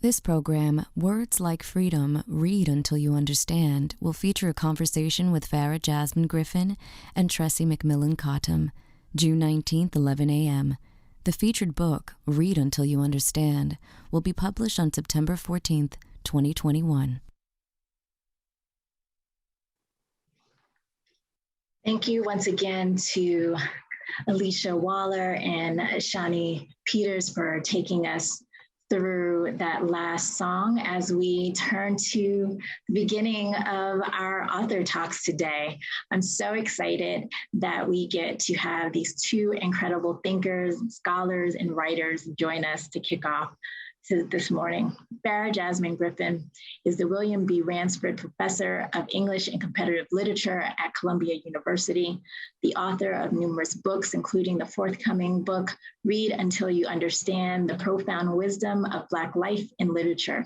This program, Words Like Freedom, Read Until You Understand, will feature a conversation with Farah Jasmine Griffin and Tressie McMillan Cottom, June 19th, 11 a.m. The featured book, Read Until You Understand, will be published on September 14th, 2021. Thank you once again to Alicia Waller and Shani Peters for taking us through that last song as we turn to the beginning of our author talks today. I'm so excited that we get to have these two incredible thinkers, scholars, and writers join us to kick off this morning. Farah Jasmine Griffin is the William B. Ransford Professor of English and Comparative Literature at Columbia University, the author of numerous books, including the forthcoming book, Read Until You Understand: The Profound Wisdom of Black Life in Literature.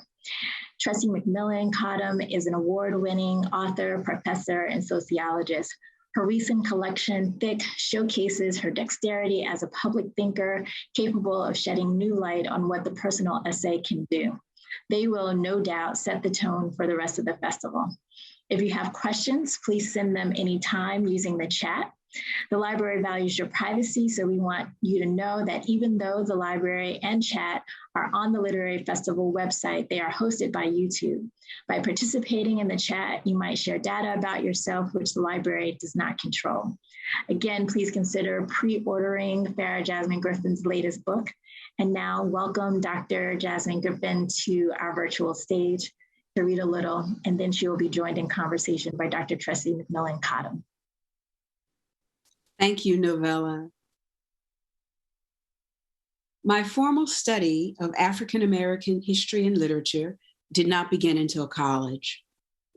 Tressie McMillan Cottom is an award-winning author, professor, and sociologist. Her recent collection, Thick, showcases her dexterity as a public thinker capable of shedding new light on what the personal essay can do. They will no doubt set the tone for the rest of the festival. If you have questions, please send them anytime using the chat. The library values your privacy, so we want you to know that even though the library and chat are on the Literary Festival website, they are hosted by YouTube. By participating in the chat, you might share data about yourself, which the library does not control. Again, please consider pre-ordering Farah Jasmine Griffin's latest book. And now, welcome Dr. Jasmine Griffin to our virtual stage to read a little, and then she will be joined in conversation by Dr. Tressie McMillan Cottom. Thank you, Novella. My formal study of African American history and literature did not begin until college.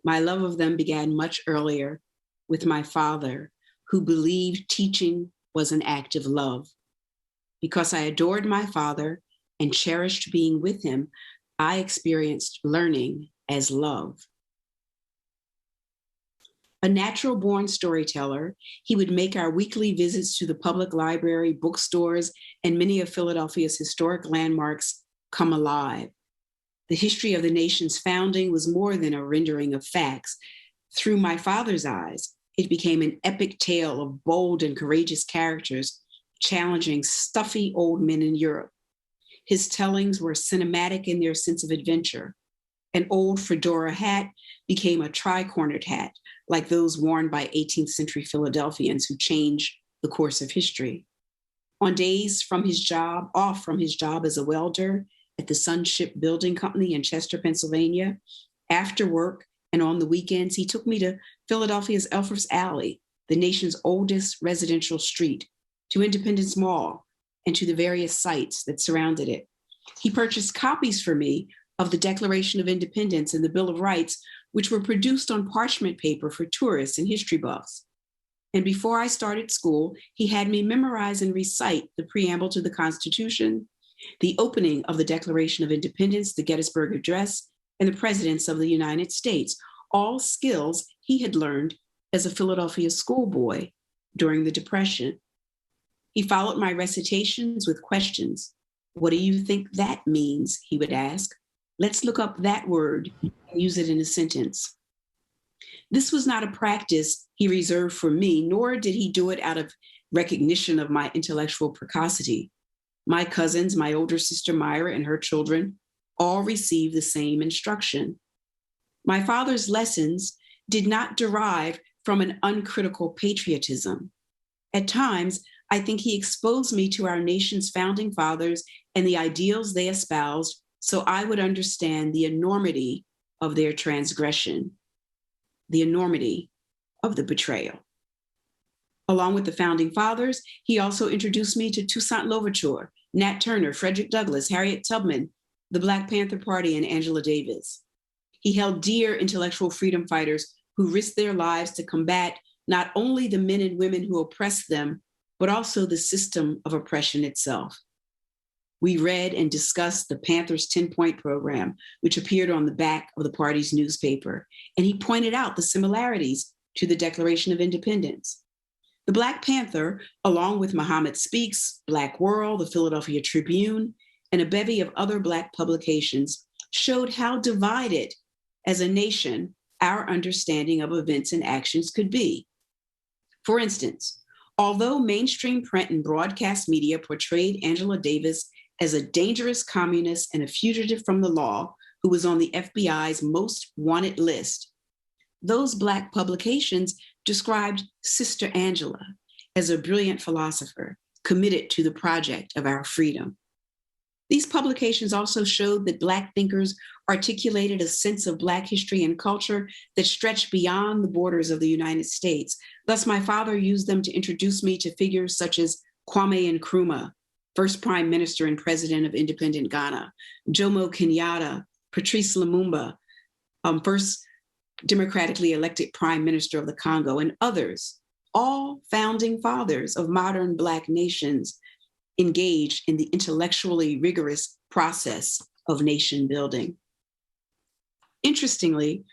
My love of them began much earlier with my father, who believed teaching was an act of love. Because I adored my father and cherished being with him, I experienced learning as love. A natural-born storyteller, he would make our weekly visits to the public library, bookstores, and many of Philadelphia's historic landmarks come alive. The history of the nation's founding was more than a rendering of facts. Through my father's eyes, it became an epic tale of bold and courageous characters challenging stuffy old men in Europe. His tellings were cinematic in their sense of adventure. An old fedora hat became a tri-cornered hat, like those worn by 18th century Philadelphians who changed the course of history. On days off from his job as a welder at the Sun Ship Building Company in Chester, Pennsylvania, after work and on the weekends, he took me to Philadelphia's Elfers Alley, the nation's oldest residential street, to Independence Mall, and to the various sites that surrounded it. He purchased copies for me of the Declaration of Independence and the Bill of Rights, which were produced on parchment paper for tourists and history buffs. And before I started school, he had me memorize and recite the preamble to the Constitution, the opening of the Declaration of Independence, the Gettysburg Address, and the presidents of the United States, all skills he had learned as a Philadelphia schoolboy during the Depression. He followed my recitations with questions. "What do you think that means?" he would ask. "Let's look up that word and use it in a sentence." This was not a practice he reserved for me, nor did he do it out of recognition of my intellectual precocity. My cousins, my older sister Myra and her children, all received the same instruction. My father's lessons did not derive from an uncritical patriotism. At times, I think he exposed me to our nation's founding fathers and the ideals they espoused, so I would understand the enormity of their transgression, the enormity of the betrayal. Along with the founding fathers, he also introduced me to Toussaint Louverture, Nat Turner, Frederick Douglass, Harriet Tubman, the Black Panther Party, and Angela Davis. He held dear intellectual freedom fighters who risked their lives to combat not only the men and women who oppressed them, but also the system of oppression itself. We read and discussed the Panthers' 10-point program, which appeared on the back of the party's newspaper, and he pointed out the similarities to the Declaration of Independence. The Black Panther, along with Muhammad Speaks, Black World, the Philadelphia Tribune, and a bevy of other Black publications, showed how divided as a nation our understanding of events and actions could be. For instance, although mainstream print and broadcast media portrayed Angela Davis as a dangerous communist and a fugitive from the law who was on the FBI's most wanted list, those Black publications described Sister Angela as a brilliant philosopher committed to the project of our freedom. These publications also showed that Black thinkers articulated a sense of Black history and culture that stretched beyond the borders of the United States. Thus, my father used them to introduce me to figures such as Kwame Nkrumah, first Prime Minister and President of independent Ghana, Jomo Kenyatta, Patrice Lumumba, first democratically elected Prime Minister of the Congo, and others, all founding fathers of modern Black nations engaged in the intellectually rigorous process of nation building. Interestingly,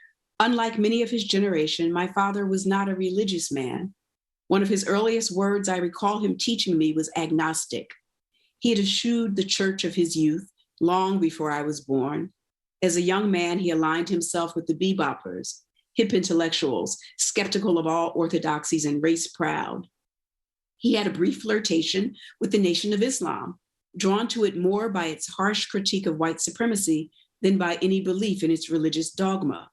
unlike many of his generation, my father was not a religious man. One of his earliest words I recall him teaching me was agnostic. He had eschewed the church of his youth long before I was born. As a young man, he aligned himself with the beboppers, hip intellectuals, skeptical of all orthodoxies and race proud. He had a brief flirtation with the Nation of Islam, drawn to it more by its harsh critique of white supremacy than by any belief in its religious dogma.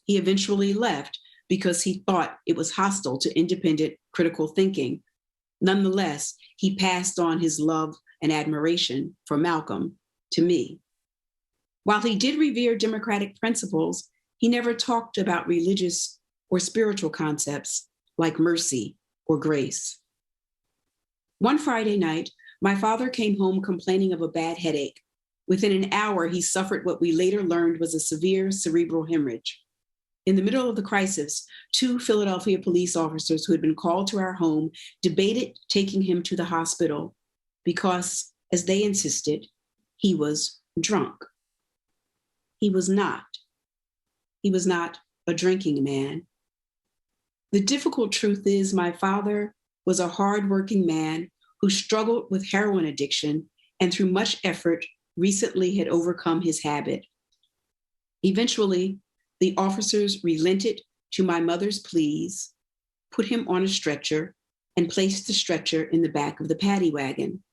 He eventually left because he thought it was hostile to independent critical thinking. Nonetheless, he passed on his love and admiration for Malcolm to me. While he did revere democratic principles, he never talked about religious or spiritual concepts like mercy or grace. One Friday night, my father came home complaining of a bad headache. Within an hour, he suffered what we later learned was a severe cerebral hemorrhage. In the middle of the crisis, 2 Philadelphia police officers who had been called to our home debated taking him to the hospital because, as they insisted, he was drunk. He was not. He was not a drinking man. The difficult truth is my father was a hardworking man who struggled with heroin addiction and through much effort recently had overcome his habit. Eventually, the officers relented to my mother's pleas, put him on a stretcher, and placed the stretcher in the back of the paddy wagon.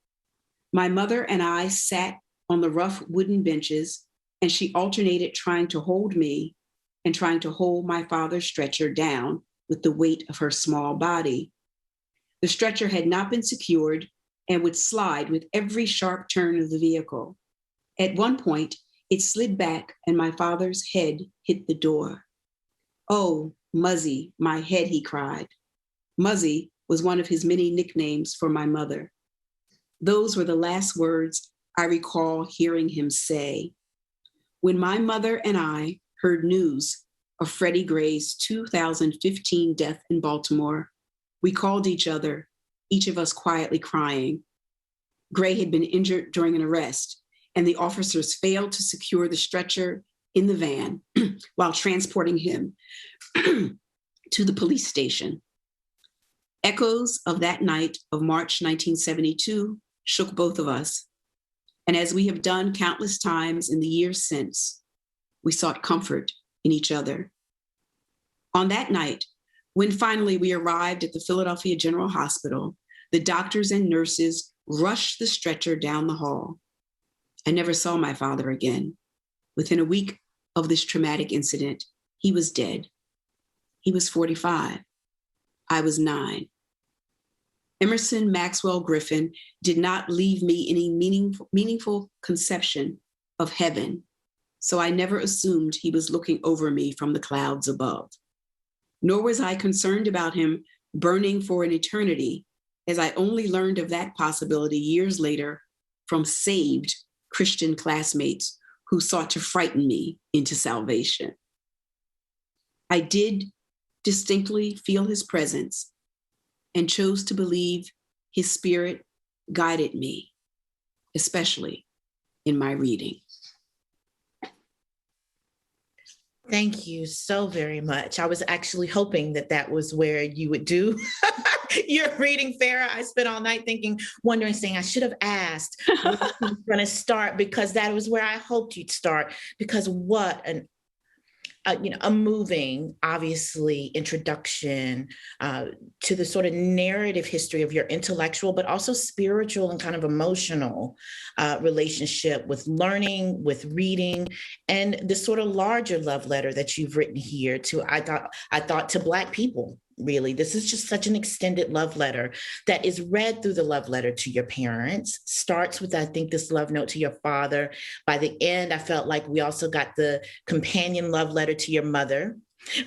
My mother and I sat on the rough wooden benches, and she alternated trying to hold me and trying to hold my father's stretcher down with the weight of her small body. The stretcher had not been secured and would slide with every sharp turn of the vehicle. At one point, it slid back and my father's head hit the door. "Oh, Muzzy, my head," he cried. Muzzy was one of his many nicknames for my mother. Those were the last words I recall hearing him say. When my mother and I heard news of Freddie Gray's 2015 death in Baltimore, we called each other, each of us quietly crying. Gray had been injured during an arrest, and the officers failed to secure the stretcher in the van while transporting him to the police station. Echoes of that night of March 1972 shook both of us. And as we have done countless times in the years since, we sought comfort in each other. On that night, when finally we arrived at the Philadelphia General Hospital, the doctors and nurses rushed the stretcher down the hall. I never saw my father again. Within a week of this traumatic incident, he was dead. He was 45. I was 9. Emerson Maxwell Griffin did not leave me any meaningful conception of heaven, so I never assumed he was looking over me from the clouds above. Nor was I concerned about him burning for an eternity, as I only learned of that possibility years later from saved Christian classmates who sought to frighten me into salvation. I did distinctly feel his presence and chose to believe his spirit guided me, especially in my reading. Thank you so very much. I was actually hoping that that was where you would do your reading, Farah. I spent all night thinking, wondering, saying I should have asked where you were going to start, because that was where I hoped you'd start. Because what a moving, obviously, introduction to the sort of narrative history of your intellectual, but also spiritual and kind of emotional relationship with learning, with reading, and this sort of larger love letter that you've written here to, I thought to Black people. Really, this is just such an extended love letter that is read through the love letter to your parents, starts with, I think, this love note to your father. By the end, I felt like we also got the companion love letter to your mother,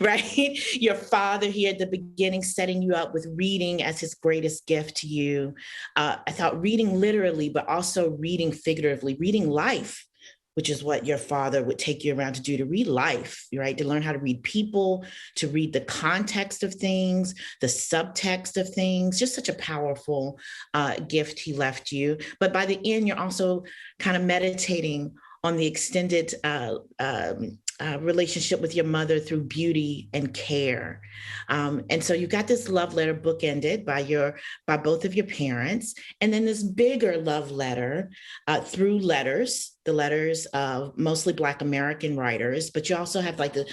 right? Your father here at the beginning, setting you up with reading as his greatest gift to you. I thought reading literally, but also reading figuratively, reading life, which is what your father would take you around to do, to read life, right? To learn how to read people, to read the context of things, the subtext of things, just such a powerful gift he left you. But by the end, you're also kind of meditating on the extended relationship with your mother through beauty and care. And so you got this love letter bookended by both of your parents, and then this bigger love letter through letters, the letters of mostly Black American writers, but you also have like a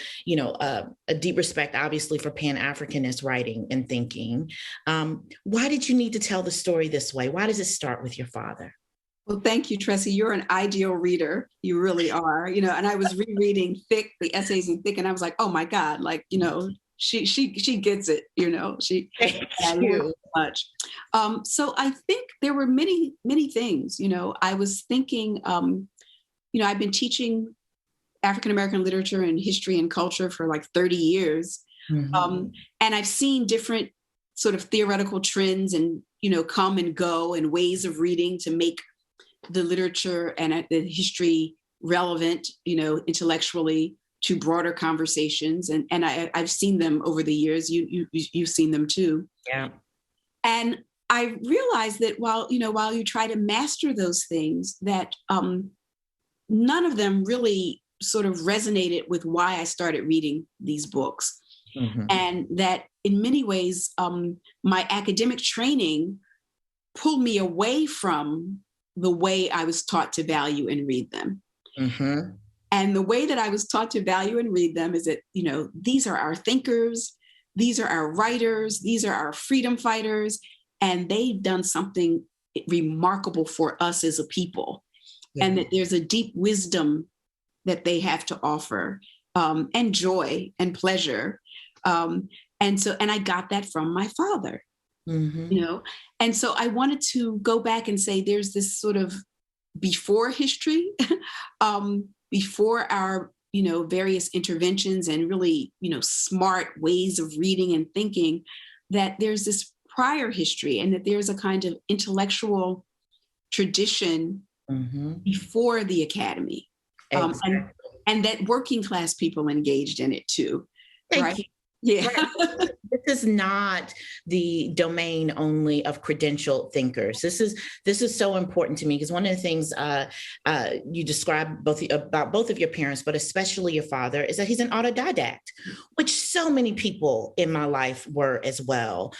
deep respect, obviously, for Pan-Africanist writing and thinking. Why did you need to tell the story this way? Why does it start with your father? Well, thank you, Tressie. You're an ideal reader. You really are. And I was rereading Thick, the essays in Thick, and I was like, oh my God, she gets it. Thank you. Much. So I think there were many, many things. I was thinking, I've been teaching African American literature and history and culture for like 30 years, and I've seen different sort of theoretical trends and come and go, and ways of reading to make the literature and the history relevant, intellectually to broader conversations. And I've seen them over the years. You've seen them too. Yeah. And I realized that while you try to master those things, that none of them really sort of resonated with why I started reading these books. Mm-hmm. And that in many ways, my academic training pulled me away from the way I was taught to value and read them. Mm-hmm. And the way that I was taught to value and read them is that, these are our thinkers, these are our writers, these are our freedom fighters, and they've done something remarkable for us as a people. Yeah. And that there's a deep wisdom that they have to offer, and joy and pleasure. And I got that from my father. Mm-hmm. And so I wanted to go back and say there's this sort of before history, before our, various interventions and really, smart ways of reading and thinking, that there's this prior history, and that there's a kind of intellectual tradition before the academy, exactly. and that working class people engaged in it too. Thank right? you. Yeah. Right. This is not the domain only of credentialed thinkers. This is so important to me, because one of the things you described about both of your parents, but especially your father, is that he's an autodidact, which so many people in my life were as well.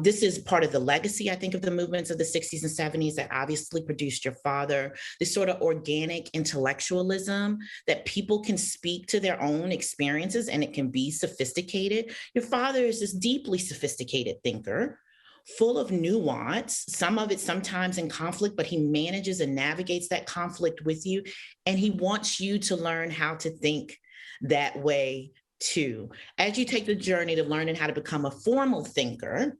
This is part of the legacy, I think, of the movements of the 60s and 70s that obviously produced your father, this sort of organic intellectualism that people can speak to their own experiences and it can be sophisticated. Your father is this deeply sophisticated thinker, full of nuance, some of it sometimes in conflict, but he manages and navigates that conflict with you. And he wants you to learn how to think that way too. As you take the journey to learning how to become a formal thinker,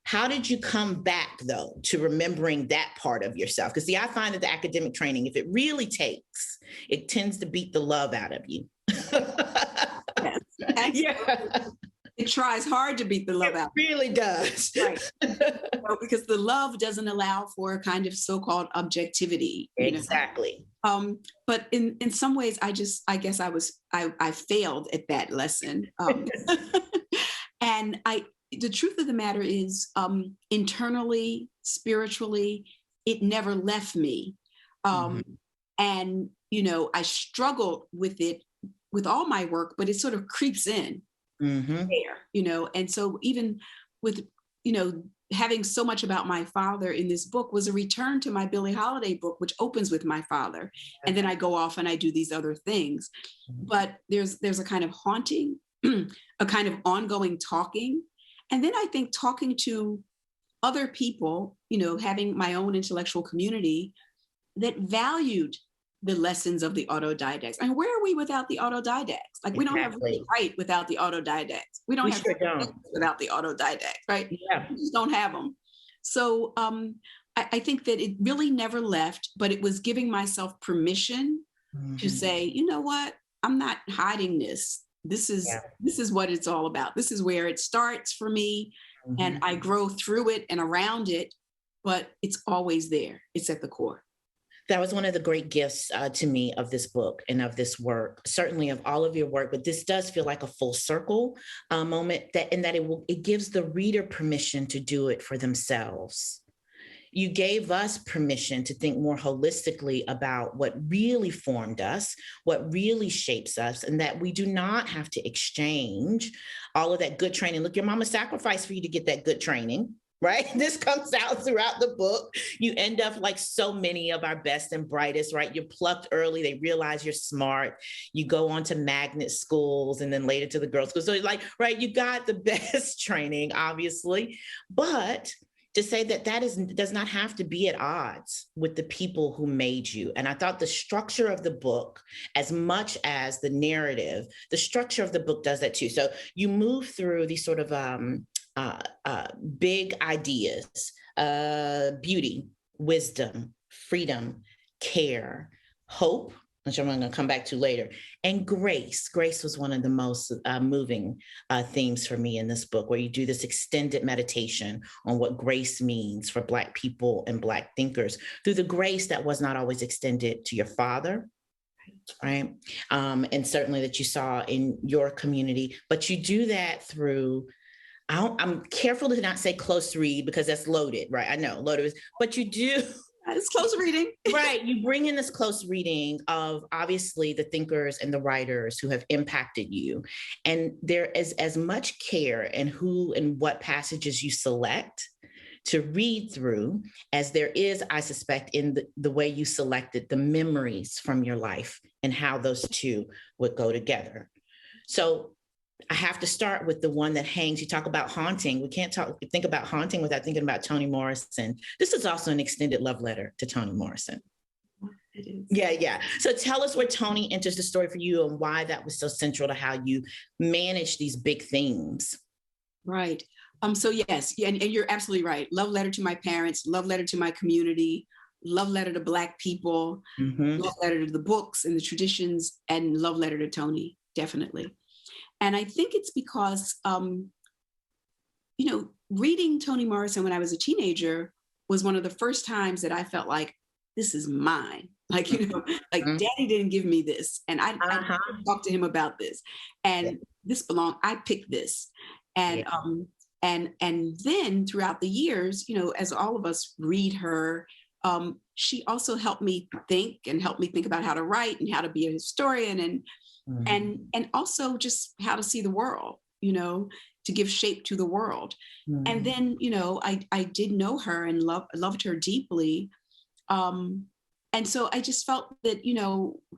how did you come back, though, to remembering that part of yourself? Because, I find that the academic training, if it really takes, it tends to beat the love out of you. Yes. Yeah. It tries hard to beat the love out. It really does. Right. Because the love doesn't allow for a kind of so-called objectivity. Exactly. But in some ways, I guess I failed at that lesson. And the truth of the matter is, internally, spiritually, it never left me. And, I struggled with it with all my work, but it sort of creeps in there, and so even with, having so much about my father in this book was a return to my Billie Holiday book, which opens with my father. And then I go off and I do these other things. But there's a kind of haunting, a kind of ongoing talking. And then I think talking to other people, having my own intellectual community that valued the lessons of the autodidacts. And where are we without the autodidacts? Like, we don't have Wright without the autodidacts. We don't have without the autodidacts, right? Yeah. We just don't have them. So I think that it really never left, but it was giving myself permission to say, you know what? I'm not hiding this. This is what it's all about. This is where it starts for me. And I grow through it and around it, but it's always there. It's at the core. That was one of the great gifts to me of this book and of this work, certainly of all of your work, but this does feel like a full circle moment it gives the reader permission to do it for themselves. You gave us permission to think more holistically about what really formed us, what really shapes us, and that we do not have to exchange all of that good training. Look, your mama sacrificed for you to get that good training. Right? This comes out throughout the book. You end up like so many of our best and brightest, right? You're plucked early. They realize you're smart. You go on to magnet schools and then later to the girls' school. So like, right, you got the best training, obviously. But to say that does not have to be at odds with the people who made you. And I thought the structure of the book, as much as the narrative, the structure of the book does that too. So you move through these sort of big ideas, beauty, wisdom, freedom, care, hope, which I'm going to come back to later, and grace. Grace was one of the most moving themes for me in this book, where you do this extended meditation on what grace means for Black people and Black thinkers through the grace that was not always extended to your father, right? And certainly that you saw in your community, but you do that through I'm careful to not say close read because that's loaded, right? I know loaded, but you do. It's close reading. Right. You bring in this close reading of obviously the thinkers and the writers who have impacted you. And there is as much care in who and what passages you select to read through as there is, I suspect, in the way you selected the memories from your life and how those two would go together. So I have to start with the one that hangs. You talk about haunting. We can't think about haunting without thinking about Toni Morrison. This is also an extended love letter to Toni Morrison. It is. Yeah. So tell us where Toni enters the story for you and why that was so central to how you manage these big themes. Right. So yes, and you're absolutely right. Love letter to my parents, love letter to my community, love letter to Black people, love letter to the books and the traditions, and love letter to Toni, definitely. And I think it's because, reading Toni Morrison when I was a teenager was one of the first times that I felt like, this is mine. Like, Daddy didn't give me this. And I talked to him about this. And this belonged, I picked this. And then throughout the years, as all of us read her, she also helped me think about how to write and how to be a historian and also just how to see the world, to give shape to the world. And then, I did know her and loved her deeply. And so I just felt that,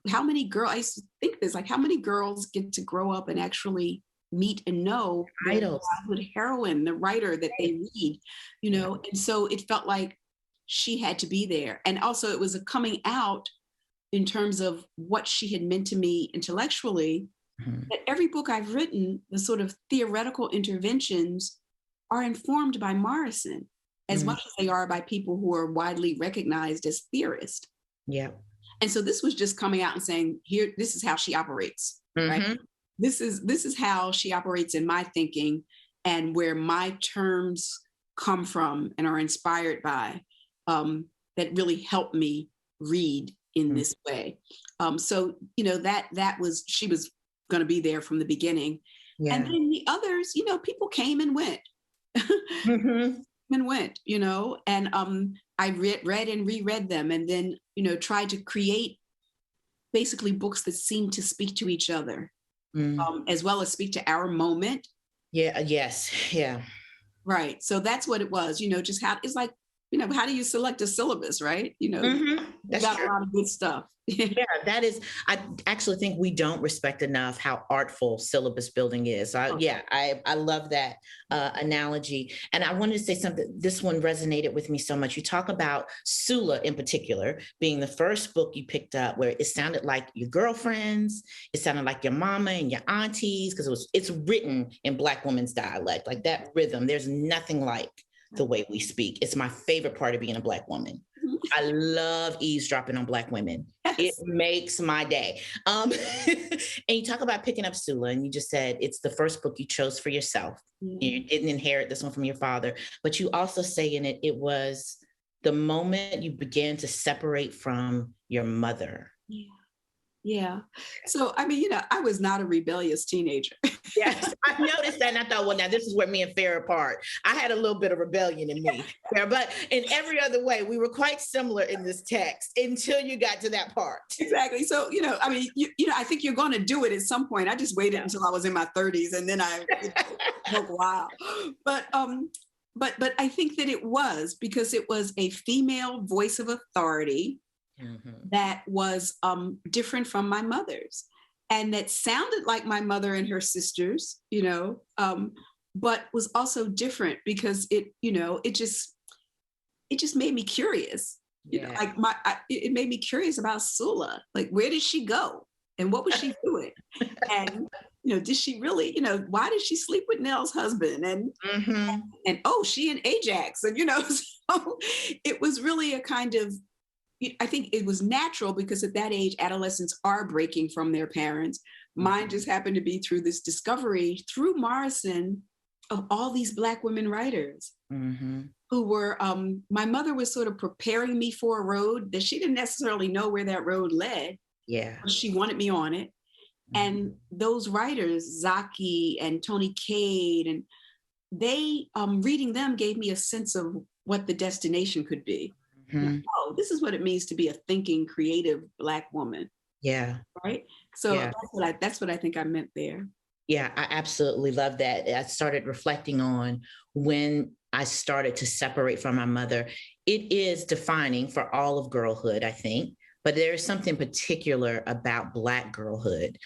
how many girls, I used to think this, like how many girls get to grow up and actually meet and know the childhood heroine, the writer that they read, and so it felt like she had to be there. And also it was a coming out in terms of what she had meant to me intellectually, that every book I've written, the sort of theoretical interventions are informed by Morrison as much as they are by people who are widely recognized as theorists. Yeah. And so this was just coming out and saying, here, this is how she operates, right? This is how she operates in my thinking and where my terms come from and are inspired by, that really helped me read in this way. So, that was, she was going to be there from the beginning. Yeah. And then the others, people came and went. And went, and I read and reread them and then, tried to create basically books that seem to speak to each other, as well as speak to our moment. Yeah. Yes. Yeah. Right. So that's what it was, just how it's like, how do you select a syllabus, right? That's got true. a lot of good stuff. Yeah, that is, I actually think we don't respect enough how artful syllabus building is. I love that analogy. And I wanted to say something, this one resonated with me so much. You talk about Sula in particular being the first book you picked up where it sounded like your girlfriends, it sounded like your mama and your aunties, because it's written in Black women's dialect, like that rhythm. There's nothing like the way we speak. It's my favorite part of being a Black woman. I love eavesdropping on Black women. Yes. It makes my day. And you talk about picking up Sula, and you just said it's the first book you chose for yourself. You didn't inherit this one from your father, but you also say in it, it was the moment you began to separate from your mother. Yeah. So, I was not a rebellious teenager. Yes, I noticed that, and I thought, well, now this is where me and Farah apart. I had a little bit of rebellion in me, but in every other way, we were quite similar in this text until you got to that part. Exactly. So, I think you're going to do it at some point. I just waited until I was in my 30s, and then I took a while. But I think that it was because it was a female voice of authority. That was different from my mother's, and that sounded like my mother and her sisters, but was also different because it just made me curious. Yeah. It made me curious about Sula. Like, where did she go and what was she doing? And did she really, why did she sleep with Nell's husband? And she and Ajax, and so it was really a kind of, I think it was natural because at that age, adolescents are breaking from their parents. Mine just happened to be through this discovery through Morrison of all these Black women writers who were, my mother was sort of preparing me for a road that she didn't necessarily know where that road led. Yeah. She wanted me on it. And those writers, Zaki and Toni Cade, and they, reading them gave me a sense of what the destination could be. Oh, this is what it means to be a thinking, creative Black woman. Yeah. Right. So that's what I think I meant there. Yeah, I absolutely love that. I started reflecting on when I started to separate from my mother. It is defining for all of girlhood, I think, but there is something particular about Black girlhood,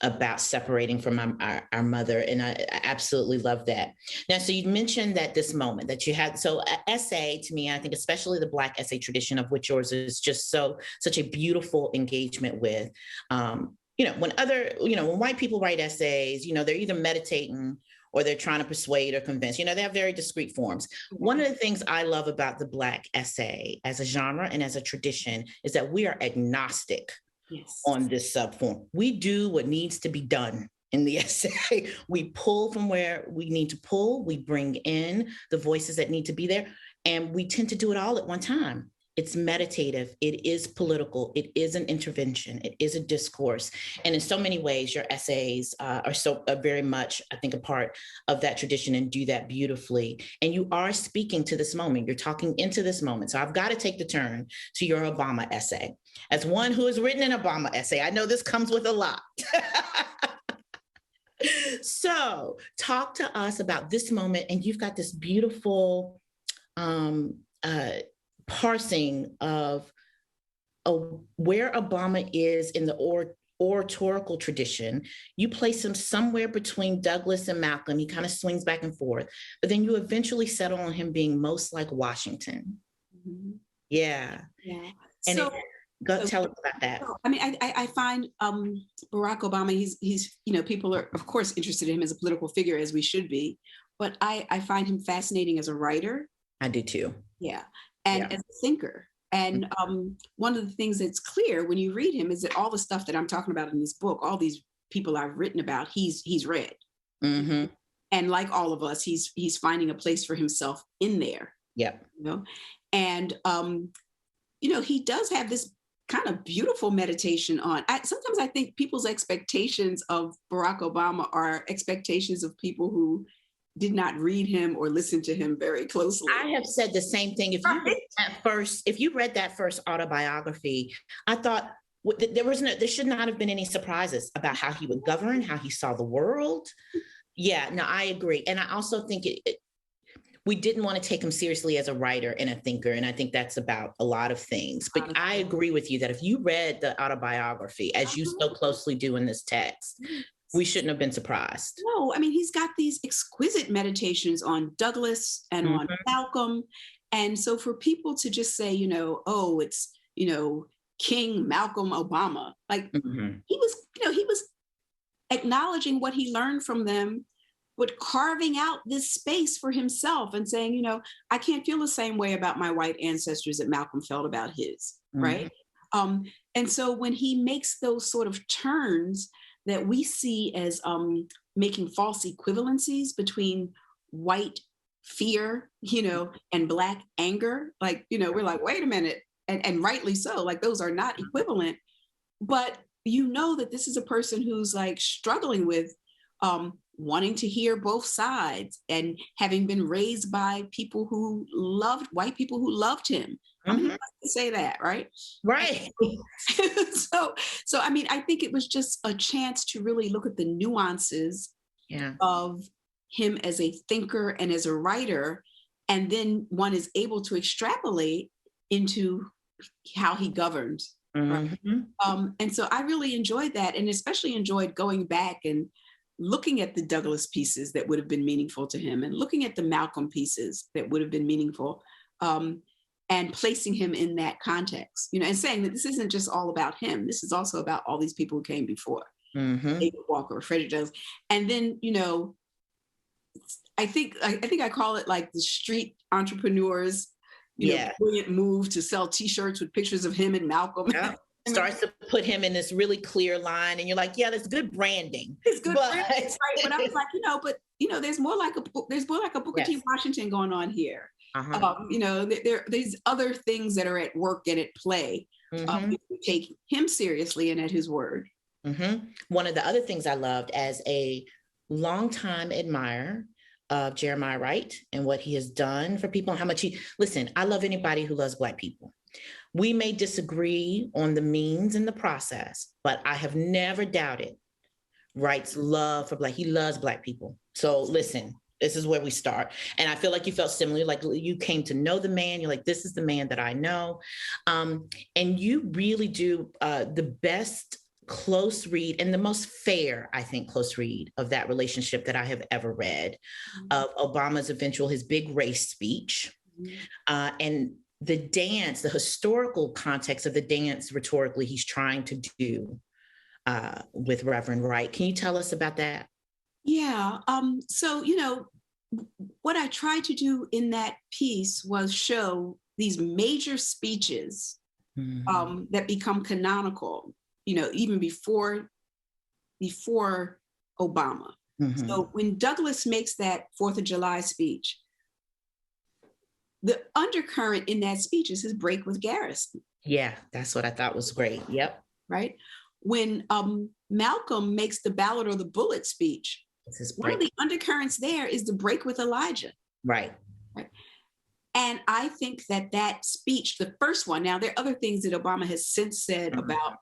about separating from our mother. And I absolutely love that. Now, so you mentioned that this moment that you had, so essay to me, I think especially the Black essay tradition, of which yours is just such a beautiful engagement with, when white people write essays, they're either meditating or they're trying to persuade or convince, they have very discrete forms. One of the things I love about the Black essay as a genre and as a tradition is that we are agnostic. Yes. On this subform. We do what needs to be done in the essay. We pull from where we need to pull. We bring in the voices that need to be there. And we tend to do it all at one time. It's meditative. It is political. It is an intervention. It is a discourse. And in so many ways, your essays are very much, I think, a part of that tradition and do that beautifully. And you are speaking to this moment. You're talking into this moment. So I've got to take the turn to your Obama essay. As one who has written an Obama essay, I know this comes with a lot. So talk to us about this moment. And you've got this beautiful parsing of where Obama is in the oratorical tradition. You place him somewhere between Douglass and Malcolm. He kind of swings back and forth, but then you eventually settle on him being most like Washington. Yeah. And tell us about that. I find Barack Obama, he's people are of course interested in him as a political figure, as we should be, but I find him fascinating as a writer. I do too. Yeah. And as a thinker. And one of the things that's clear when you read him is that all the stuff that I'm talking about in this book, all these people I've written about, he's read. And like all of us, he's finding a place for himself in there. Yeah. And he does have this kind of beautiful meditation on. Sometimes I think people's expectations of Barack Obama are expectations of people who did not read him or listen to him very closely. I have said the same thing. If you read that first autobiography, I thought, there should not have been any surprises about how he would govern, how he saw the world. Yeah, no, I agree. And I also think we didn't want to take him seriously as a writer and a thinker. And I think that's about a lot of things. But I agree with you that if you read the autobiography, as you so closely do in this text, we shouldn't have been surprised. No, I mean, he's got these exquisite meditations on Douglass and on Malcolm. And so for people to just say, oh, it's, King Malcolm Obama, like he was acknowledging what he learned from them, but carving out this space for himself and saying, I can't feel the same way about my white ancestors that Malcolm felt about his, right? And so when he makes those sort of turns that we see as making false equivalencies between white fear, and Black anger, like, we're like, wait a minute, and rightly so, like those are not equivalent, but that this is a person who's like struggling with wanting to hear both sides and having been raised by white people who loved him. I mean, to say that, right? Right. So I mean, I think it was just a chance to really look at the nuances of him as a thinker and as a writer, and then one is able to extrapolate into how he governs. Right? And so I really enjoyed that, and especially enjoyed going back and looking at the Douglass pieces that would have been meaningful to him, and looking at the Malcolm pieces that would have been meaningful, and placing him in that context, and saying that this isn't just all about him. This is also about all these people who came before, David Walker, Frederick Douglass. And then, I think I call it like the street entrepreneurs, brilliant move to sell T-shirts with pictures of him and Malcolm. Yeah. Starts to put him in this really clear line, and you're like, yeah, that's good branding. It's good branding, right? But I was like, there's more like a Booker T. Washington going on here. There's other things that are at work and at play. If we take him seriously and at his word. One of the other things I loved as a longtime admirer of Jeremiah Wright and what he has done for people, and how much I love anybody who loves Black people. We may disagree on the means and the process, but I have never doubted Wright's love for he loves Black people. So listen, this is where we start. And I feel like you felt similarly, like you came to know the man. You're like, this is the man that I know. And you really do the best close read and the most fair, I think, close read of that relationship that I have ever read, of Obama's his big race speech, and the dance, the historical context of the dance rhetorically he's trying to do with Reverend Wright. Can you tell us about that? Yeah. So, what I tried to do in that piece was show these major speeches that become canonical, even before Obama. So when Douglass makes that 4th of July speech, the undercurrent in that speech is his break with Garrison. Yeah, that's what I thought was great. Yep. Right. When Malcolm makes the ballot or the bullet speech, one of the undercurrents there is the break with Elijah. Right. And I think that speech, the first one, now there are other things that Obama has since said about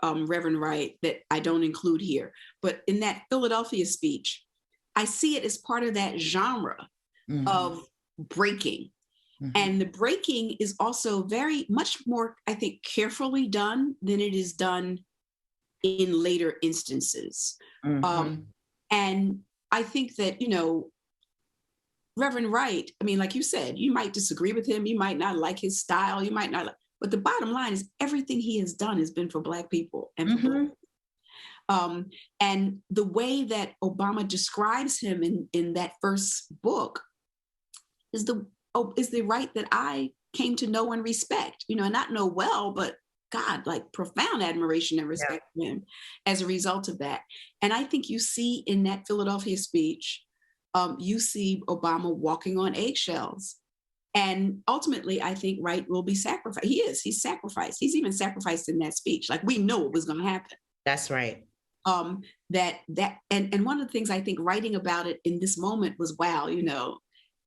Reverend Wright that I don't include here, but in that Philadelphia speech, I see it as part of that genre of breaking. And the breaking is also very much more, I think, carefully done than it is done in later instances. And I think that, Reverend Wright, I mean, like you said, you might disagree with him, you might not like his style, you might not, but the bottom line is everything he has done has been for Black people. And and the way that Obama describes him in that first book is the Wright that I came to know and respect, and not know well, but God, like profound admiration and respect for him as a result of that. And I think you see in that Philadelphia speech, you see Obama walking on eggshells. And ultimately, I think Wright will be sacrificed. He's sacrificed. He's even sacrificed in that speech. Like, we know what was going to happen. That's right. And one of the things I think writing about it in this moment was, wow,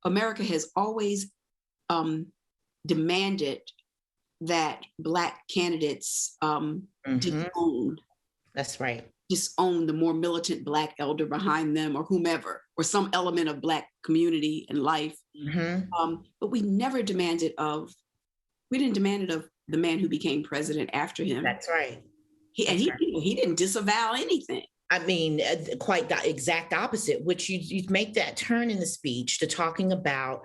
America has always demanded that Black candidates disown. That's right. Disown the more militant Black elder behind them or whomever, or some element of Black community and life. But we never demanded we didn't demand it of the man who became president after him. That's right. He didn't disavow anything. I mean, quite the exact opposite, which you make that turn in the speech to talking about,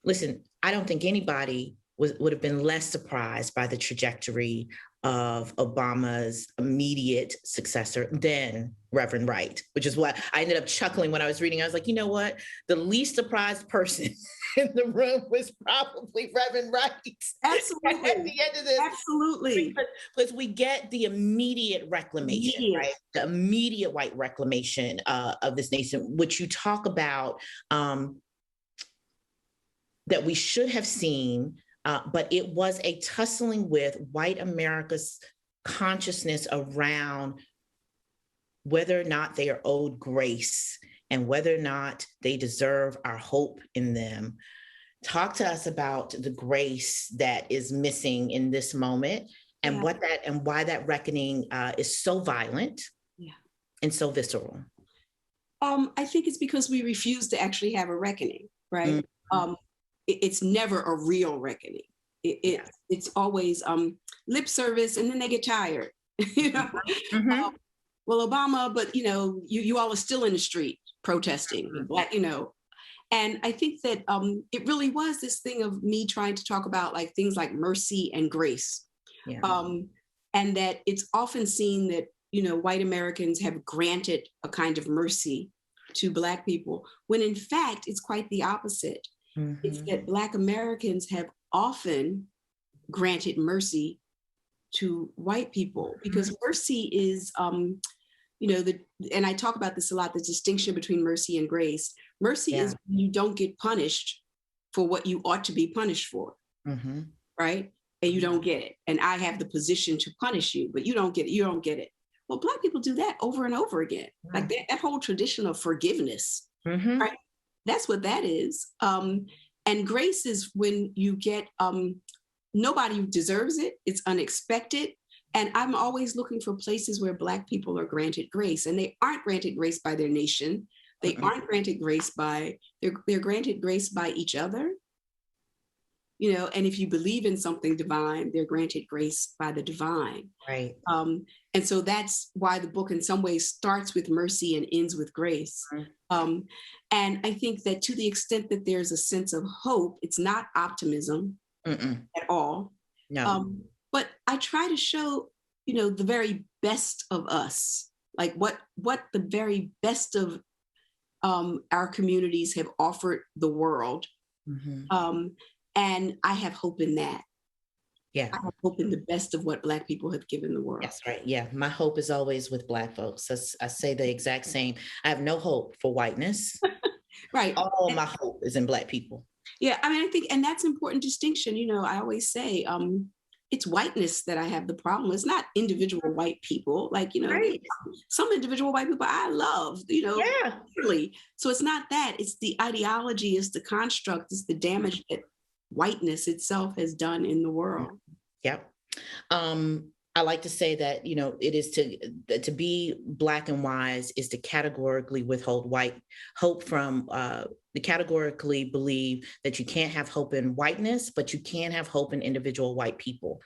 listen, I don't think anybody would have been less surprised by the trajectory of Obama's immediate successor than Reverend Wright, which is what I ended up chuckling when I was reading. I was like, you know what? The least surprised person in the room was probably Reverend Wright. Absolutely. At the end of this. Absolutely. Because we get the immediate reclamation, right? The immediate white reclamation of this nation, which you talk about that we should have seen, but it was a tussling with white America's consciousness around whether or not they are owed grace and whether or not they deserve our hope in them. Talk to us about the grace that is missing in this moment and why that reckoning is so violent and so visceral. I think it's because we refuse to actually have a reckoning, right? It's never a real reckoning. It's always lip service, and then they get tired. Well, Obama, but you all are still in the street protesting, Black, And I think that it really was this thing of me trying to talk about like things like mercy and grace, and that it's often seen that white Americans have granted a kind of mercy to Black people, when in fact it's quite the opposite. It's that Black Americans have often granted mercy to white people, because mercy is, and I talk about this a lot, the distinction between mercy and grace. Mercy is when you don't get punished for what you ought to be punished for, right? And you don't get it. And I have the position to punish you, but you don't get it. You don't get it. Well, Black people do that over and over again. Like that whole tradition of forgiveness, right? That's what that is. And grace is when you get, nobody deserves it. It's unexpected. And I'm always looking for places where Black people are granted grace, and they aren't granted grace by their nation. They aren't granted grace they're granted grace by each other. And if you believe in something divine, they're granted grace by the divine. Right. And so that's why the book in some ways starts with mercy and ends with grace. And I think that to the extent that there's a sense of hope, it's not optimism at all. No. But I try to show, the very best of us, like what the very best of our communities have offered the world. And I have hope in that. Yeah. I have hope in the best of what Black people have given the world. That's right. Yeah. My hope is always with Black folks. I say the exact same. I have no hope for whiteness. Right. All my hope is in Black people. Yeah. I mean, I think, and that's an important distinction. I always say, it's whiteness that I have the problem. It's not individual white people. Like, right. Some individual white people I love, really. So it's not that. It's the ideology, it's the construct, it's the damage that whiteness itself has done in the world. Yep. I like to say that, it is to be Black and wise is to categorically withhold white hope from, to categorically believe that you can't have hope in whiteness, but you can have hope in individual white people.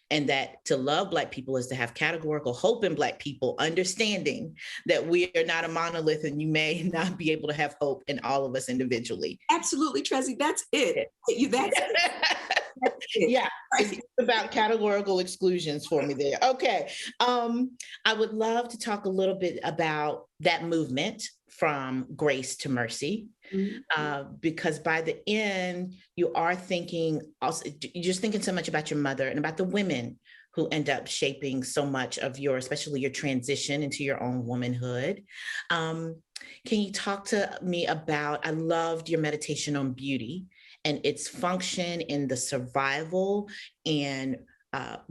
And that to love Black people is to have categorical hope in Black people, understanding that we are not a monolith and you may not be able to have hope in all of us individually. Absolutely, Tressie, that's it. That's it. Yeah, it's about categorical exclusions for me there. Okay. I would love to talk a little bit about that movement from grace to mercy, because by the end, you are thinking also, you're just thinking so much about your mother and about the women who end up shaping so much of especially your transition into your own womanhood. Can you talk to me about, I loved your meditation on beauty and its function in the survival and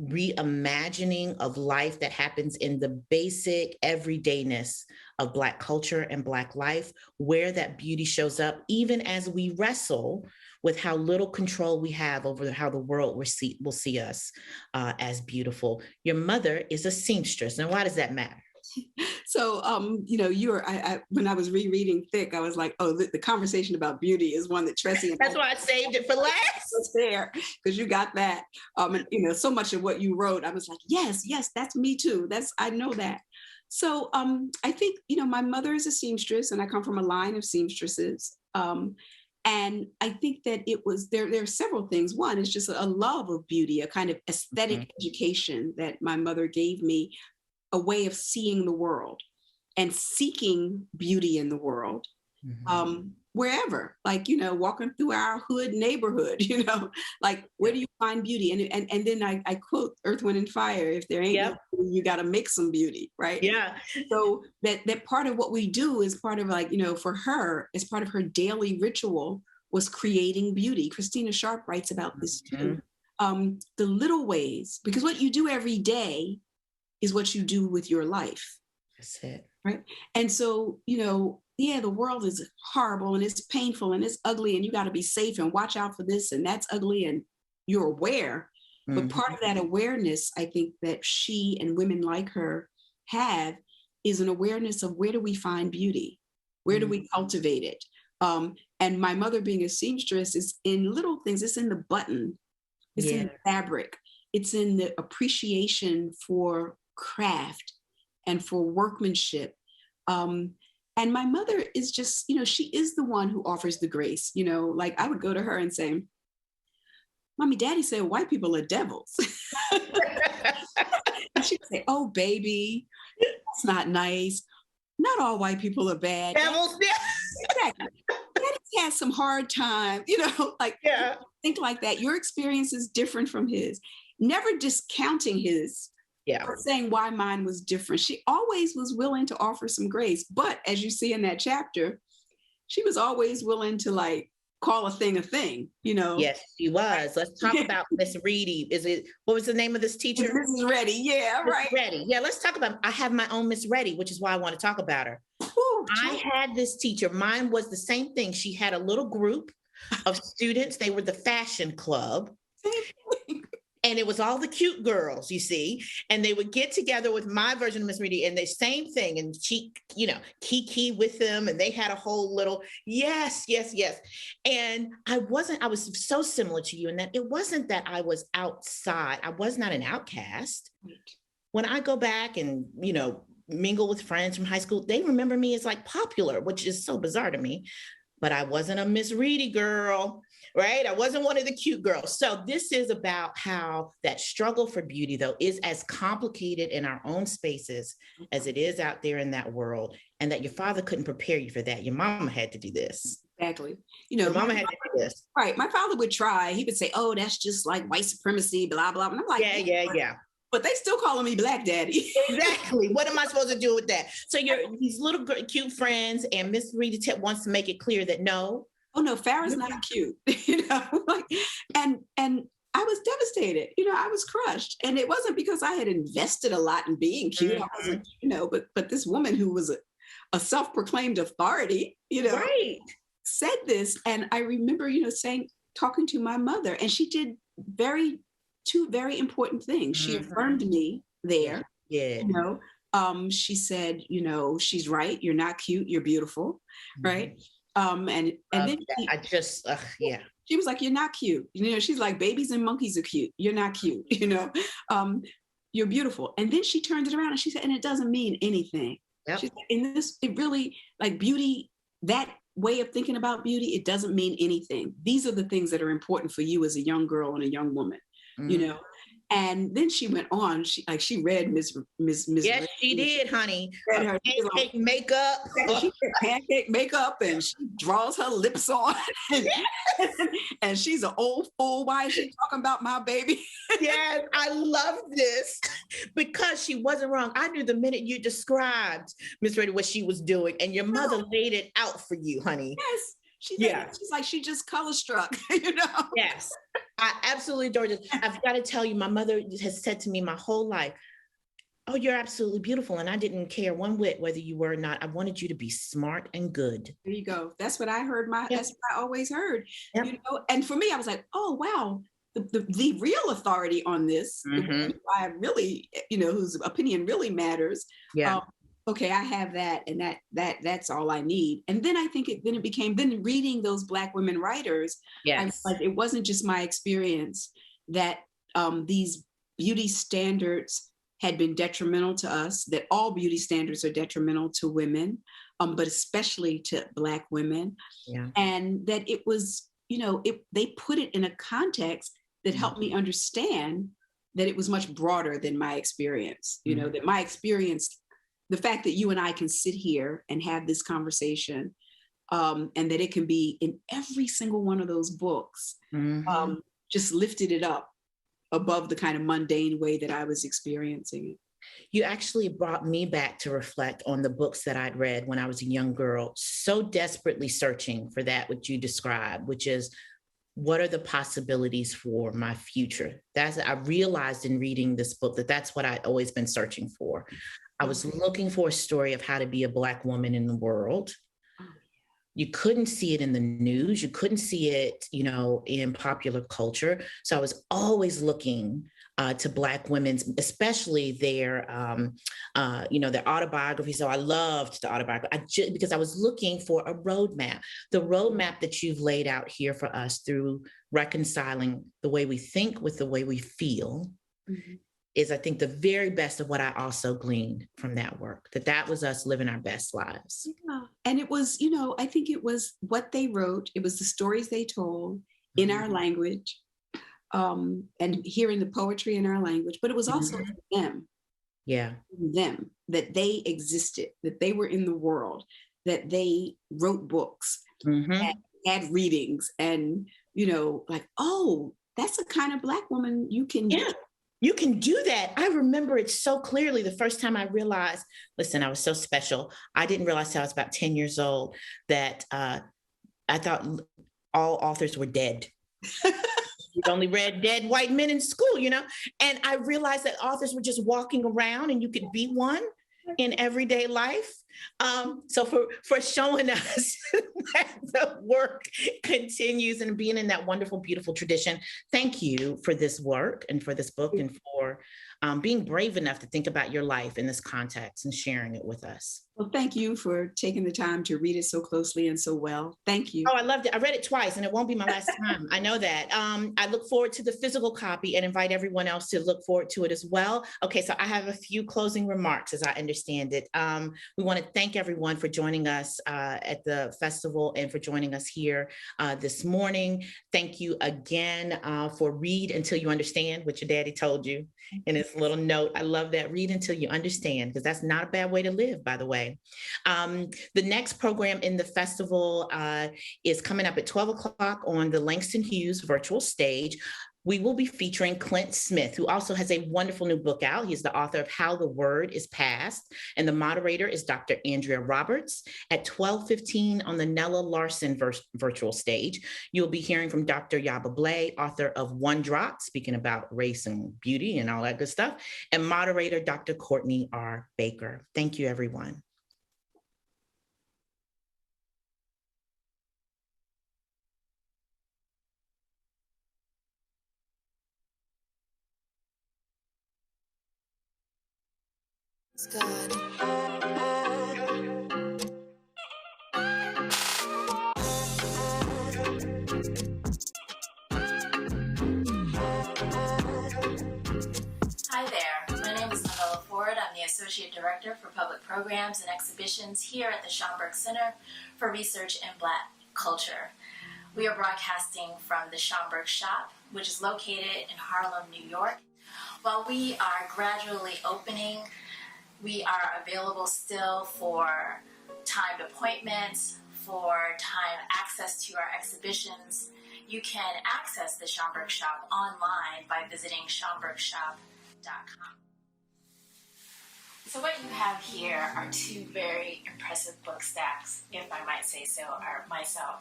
reimagining of life that happens in the basic everydayness of Black culture and Black life, where that beauty shows up, even as we wrestle with how little control we have over how the world will see us as beautiful. Your mother is a seamstress. And why does that matter? So, when I was rereading Thick, I was like, oh, the conversation about beauty is one that Tressie and That's why I saved it for last. was there, because you got that. And, so much of what you wrote, I was like, yes, that's me too. I know that. So I think, my mother is a seamstress and I come from a line of seamstresses. And I think that there are several things. One is just a love of beauty, a kind of aesthetic education that my mother gave me, a way of seeing the world and seeking beauty in the world, wherever, walking through our hood neighborhood, where do you find beauty? And then I quote Earth, Wind, and Fire, if there ain't no beauty, you got to make some beauty, right? Yeah. So that part of what we do is part of for her, as part of her daily ritual, was creating beauty. Christina Sharp writes about this too. The little ways, because what you do every day is what you do with your life. That's it. Right. And so, the world is horrible and it's painful and it's ugly and you got to be safe and watch out for this and that's ugly and you're aware. But part of that awareness, I think that she and women like her have, is an awareness of where do we find beauty? Where do we cultivate it? And my mother being a seamstress is in little things. It's in the button. It's in the fabric. It's in the appreciation for craft and for workmanship. And my mother is just, she is the one who offers the grace. I would go to her and say, Mommy, Daddy said white people are devils. And she'd say, oh, baby, that's not nice. Not all white people are bad. Devils, exactly. Daddy's had some hard time, think like that. Your experience is different from his. Never discounting his, but saying why mine was different. She always was willing to offer some grace. But as you see in that chapter, she was always willing to call a thing a thing, Yes, she was. Let's talk about Miss Reedy. What was the name of this teacher? Mrs. Reddy. Yeah, right. Reddy. Yeah, let's talk about, I have my own Miss Reddy, which is why I want to talk about her. Ooh, I had this teacher. Mine was the same thing. She had a little group of students. They were the fashion club. And it was all the cute girls, you see, and they would get together with my version of Miss Reedy and the same thing. And she, Kiki with them, and they had a whole little, yes. And I was so similar to you in that it wasn't that I was outside. I was not an outcast. Right. When I go back and, mingle with friends from high school, they remember me as popular, which is so bizarre to me. But I wasn't a Miss Reedy girl, right? I wasn't one of the cute girls. So this is about how that struggle for beauty, though, is as complicated in our own spaces as it is out there in that world, and that your father couldn't prepare you for that. Your mama had to do this. Exactly. Your mama had to do this. Right. My father would try. He would say, oh, that's just like white supremacy, blah, blah. And I'm like, yeah. But they still calling me Black Daddy. Exactly. What am I supposed to do with that? So these little cute friends, and Miss Reedy wants to make it clear that no. Oh no, Farah's not cute. And I was devastated. I was crushed, and it wasn't because I had invested a lot in being cute. I wasn't, but this woman who was a self-proclaimed authority, right, said this, and I remember, talking to my mother, and she did two very important things. She affirmed me there. Yeah. She said, she's right. You're not cute. You're beautiful. Right. And then she was like, you're not cute. She's like, babies and monkeys are cute. You're not cute. You're beautiful. And then she turned it around and she said, and it doesn't mean anything. Yep. She's like, it really, beauty, that way of thinking about beauty, it doesn't mean anything. These are the things that are important for you as a young girl and a young woman. And then she went on. She read Miss. Yes, she did, honey. Pancake makeup. She did pancake makeup, and she draws her lips on. And she's an old fool. Why is she talking about my baby? Yes, I love this because she wasn't wrong. I knew the minute you described Miss Reddy what she was doing, and your mother laid it out for you, honey. Yes. She's like, she just color struck, Yes, I absolutely adore this. I've got to tell you, my mother has said to me my whole life, Oh, you're absolutely beautiful. And I didn't care one whit whether you were or not. I wanted you to be smart and good. There you go. That's what I heard. Yep. That's what I always heard. Yep. You know, and for me, I was like, oh wow, the real authority on this, the one who I really, you know, whose opinion really matters. Yeah. Okay, I have that, and that's all I need. And then I think it became reading those Black women writers. Yes. I realized it wasn't just my experience that these beauty standards had been detrimental to us, that all beauty standards are detrimental to women, but especially to Black women. Yeah. And that it was, you know, they put it in a context that helped me understand that it was much broader than my experience. You know, that my experience, the fact that you and I can sit here and have this conversation, and that it can be in every single one of those books, just lifted it up above the kind of mundane way that I was experiencing it. You actually brought me back to reflect on the books that I'd read when I was a young girl, so desperately searching for that which you described, which is, what are the possibilities for my future? I realized in reading this book that that's what I'd always been searching for. I was looking for a story of how to be a Black woman in the world. You couldn't see it in the news. You couldn't see it, you know, in popular culture. So I was always looking to Black women's, especially their, you know, their autobiographies. So I loved the autobiography because I was looking for a roadmap, the roadmap that you've laid out here for us through reconciling the way we think with the way we feel. Is, I think, the very best of what I also gleaned from that work, that was us living our best lives. Yeah. And it was, you know, I think it was what they wrote. It was the stories they told in our language, and hearing the poetry in our language, but it was also them. Yeah. Them, that they existed, that they were in the world, that they wrote books, and had readings, and, you know, like, oh, that's the kind of Black woman you can be. You can do that. I remember it so clearly the first time I realized, listen, I was so special. I didn't realize till I was about 10 years old that I thought all authors were dead. You've only read dead white men in school, you know? And I realized that authors were just walking around and you could be one in everyday life. So for showing us that the work continues and being in that wonderful, beautiful tradition, thank you for this work and for this book and for being brave enough to think about your life in this context and sharing it with us. Well, thank you for taking the time to read it so closely and so well. Thank you. Oh, I loved it. I read it twice and it won't be my last time. I know that. I look forward to the physical copy and invite everyone else to look forward to it as well. Okay, so I have a few closing remarks as I understand it. We want to thank everyone for joining us at the festival and for joining us here this morning. Thank you again for Read Until You Understand, what your daddy told you in his little note. I love that. Read until you understand, because that's not a bad way to live, by the way. The next program in the festival is coming up at 12 o'clock on the Langston Hughes virtual stage. We will be featuring Clint Smith, who also has a wonderful new book out. He's the author of How the Word is Passed, and the moderator is Dr. Andrea Roberts. At 12:15 on the Nella Larson virtual stage, you'll be hearing from Dr. Yaba Blay, author of One Drop, speaking about race and beauty and all that good stuff, and moderator Dr. Courtney R. Baker. Thank you, everyone. God. Hi there, my name is Novella Ford. I'm the Associate Director for Public Programs and Exhibitions here at the Schomburg Center for Research in Black Culture. We are broadcasting from the Schomburg Shop, which is located in Harlem, New York. While we are gradually opening, we are available still for timed appointments, for timed access to our exhibitions. You can access the Schomburg Shop online by visiting schomburgshop.com. So what you have here are two very impressive book stacks, if I might say so, myself.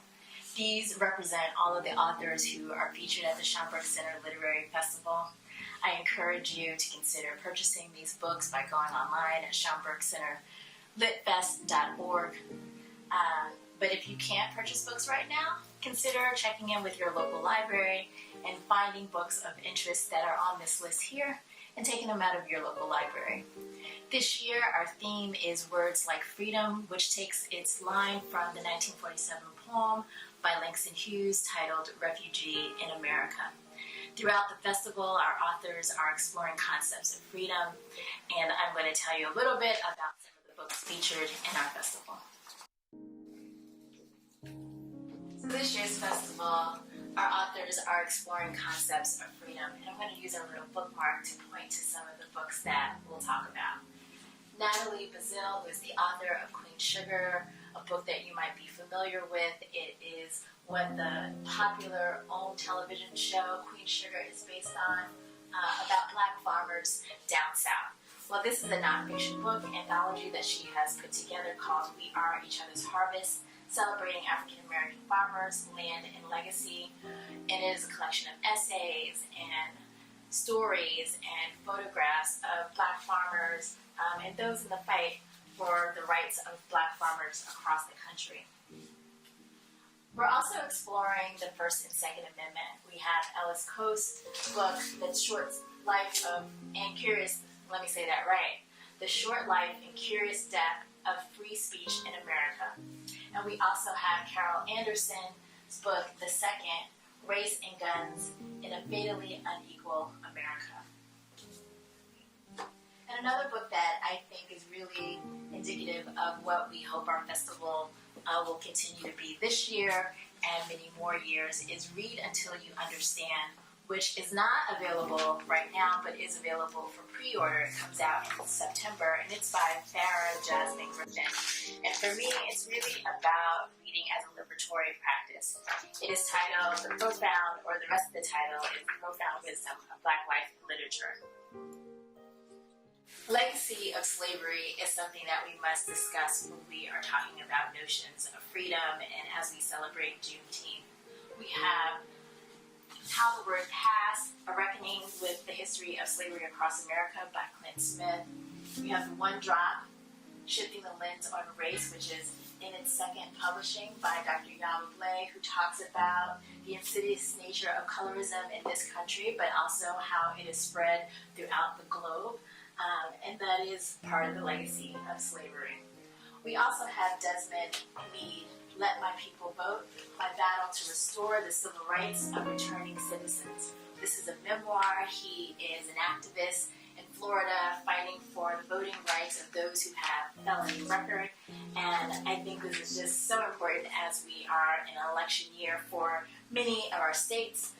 These represent all of the authors who are featured at the Schomburg Center Literary Festival. I encourage you to consider purchasing these books by going online at Schomburg Center litfest.org. But if you can't purchase books right now, consider checking in with your local library and finding books of interest that are on this list here and taking them out of your local library. This year, our theme is Words Like Freedom, which takes its line from the 1947 poem by Langston Hughes titled Refugee in America. Throughout the festival, our authors are exploring concepts of freedom, and I'm going to tell you a little bit about some of the books featured in our festival. So this year's festival, our authors are exploring concepts of freedom, and I'm going to use a little bookmark to point to some of the books that we'll talk about. Natalie Bazile, who is the author of Queen Sugar, a book that you might be familiar with. It is what the popular OWN television show Queen Sugar is based on, about Black farmers down south. Well, this is a nonfiction book anthology that she has put together called We Are Each Other's Harvest, celebrating African American farmers, land, and legacy. And it is a collection of essays and stories and photographs of Black farmers and those in the fight for the rights of Black farmers across the country. We're also exploring the First and Second Amendment. We have Ellis Coast's book, The Short Life of and Curious, let me say that right, The Short Life and Curious Death of Free Speech in America. And we also have Carol Anderson's book, The Second, Race and Guns in a Fatally Unequal America. And another book that I think is really indicative of what we hope our festival will continue to be this year and many more years is Read Until You Understand, which is not available right now, but is available for pre-order. It comes out in September, and it's by Farah Jasmine Griffin. And for me, it's really about reading as a liberatory practice. It is titled The Profound, or the rest of the title is The Profound Wisdom of Black Life in Literature. Legacy of slavery is something that we must discuss when we are talking about notions of freedom and as we celebrate Juneteenth. We have How the Word Passed, A Reckoning with the History of Slavery Across America by Clint Smith. We have One Drop, Shifting the Lens on Race, which is in its second publishing by Dr. Yama Blay, who talks about the insidious nature of colorism in this country, but also how it is spread throughout the globe. And that is part of the legacy of slavery. We also have Desmond Meade, Let My People Vote, My Battle to Restore the Civil Rights of Returning Citizens. This is a memoir. He is an activist in Florida fighting for the voting rights of those who have felony record. And I think this is just so important as we are in an election year for many of our states,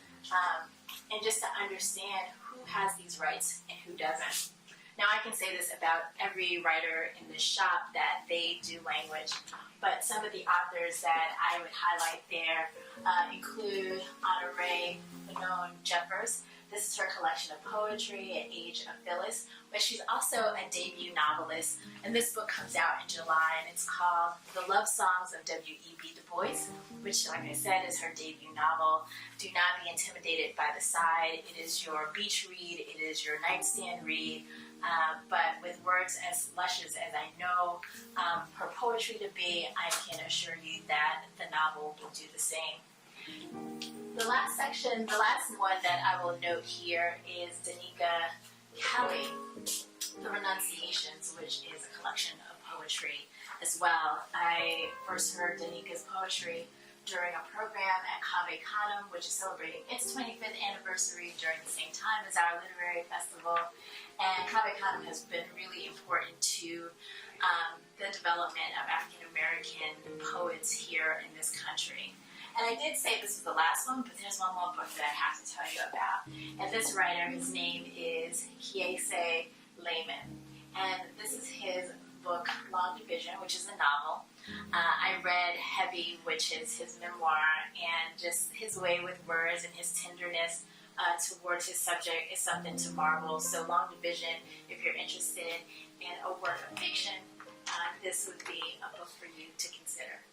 and just to understand who has these rights and who doesn't. Now, I can say this about every writer in this shop that they do language, but some of the authors that I would highlight there include Honorée Manon Jeffers. This is her collection of poetry at Age of Phyllis, but she's also a debut novelist, and this book comes out in July, and it's called The Love Songs of W.E.B. Du Bois, which, like I said, is her debut novel. Do not be intimidated by the side. It is your beach read. It is your nightstand read. But with words as luscious as I know her poetry to be, I can assure you that the novel will do the same. The last section, the last one that I will note here is Danica Kelly, The Renunciations, which is a collection of poetry as well. I first heard Danica's poetry during a program at Cave Cottom, which is celebrating its 25th anniversary during the same time as our literary festival. And Cave Cottom has been really important to the development of African American poets here in this country. And I did say this was the last one, but there's one more book that I have to tell you about. And this writer, his name is Kiese Layman. And this is his book, Long Division, which is a novel. I read Heavy, which is his memoir, and just his way with words and his tenderness towards his subject is something to marvel. So Long Division, if you're interested in a work of fiction, this would be a book for you to consider.